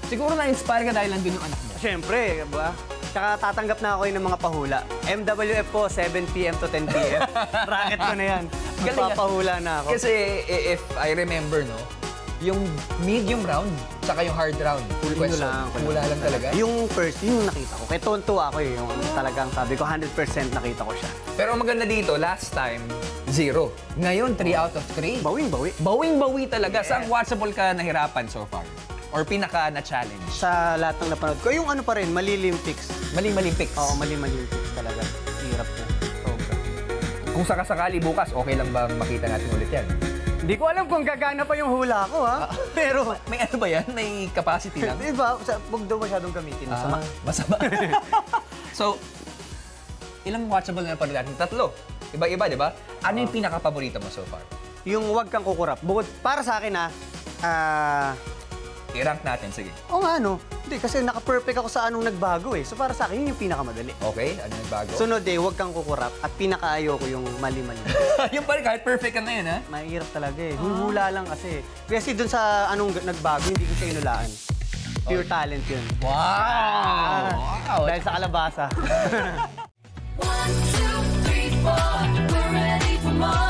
Siguro na-inspire ka dahil nandun yung anak mo. Siyempre, ba? Tsaka tatanggap na ako yun ng mga pahula. MWF po, 7 p.m. to 10 p.m. Racket ko na yan. Magpapahula na ako. Kasi if I remember, no, yung medium round, saka yung hard round, full question. Hula lang talaga. Yung first, yung nakita ko. Kaya tuwan-tuwa ako eh. Yung talagang sabi ko, 100% nakita ko siya. Pero ang maganda dito, last time, 0. Ngayon, 3 out of 3. Bawing-bawi. Bawing-bawi talaga. Yes. Saan watchable ka nahirapan so far? Or pinaka na-challenge? Sa lahat ng napanood ko, yung ano pa rin, Malilimpics. Mali-Malimpics? Oo, Malilimpics talaga. Hirap po. Sobra. Kung sakasakali bukas, okay lang ba makita natin ulit yan? Hindi ko alam kung gagana pa yung hula ko, ha? Pero... May ano ba yan? May capacity lang? Diba? Huwag daw masyadong gamitin. Masama. Masama. So, ilang watchable na napanood natin? 3. Iba-iba, di ba? Ano yung pinaka-paborito mo so far? Yung Huwag Kang Kukurap. Bukod, para sa akin, I-rank natin, sige. Oo nga, no? Hindi, kasi naka-perfect ako sa anong nagbago eh. So para sa akin, yun yung pinakamadali. Okay, ano yung bago? Sunod eh, Huwag Kang Kukurap. At pinaka-ayaw ko yung Mali-Mali. Yung pa rin, kahit perfect ka na yun, ha? Mahirap talaga eh. Hula lang kasi. Kasi dun sa anong nagbago, hindi ko siya inulaan. Pure talent yun. Wow! Wow! Dahil sa kalabasa. 1, 2, 3, 4, we're ready for more.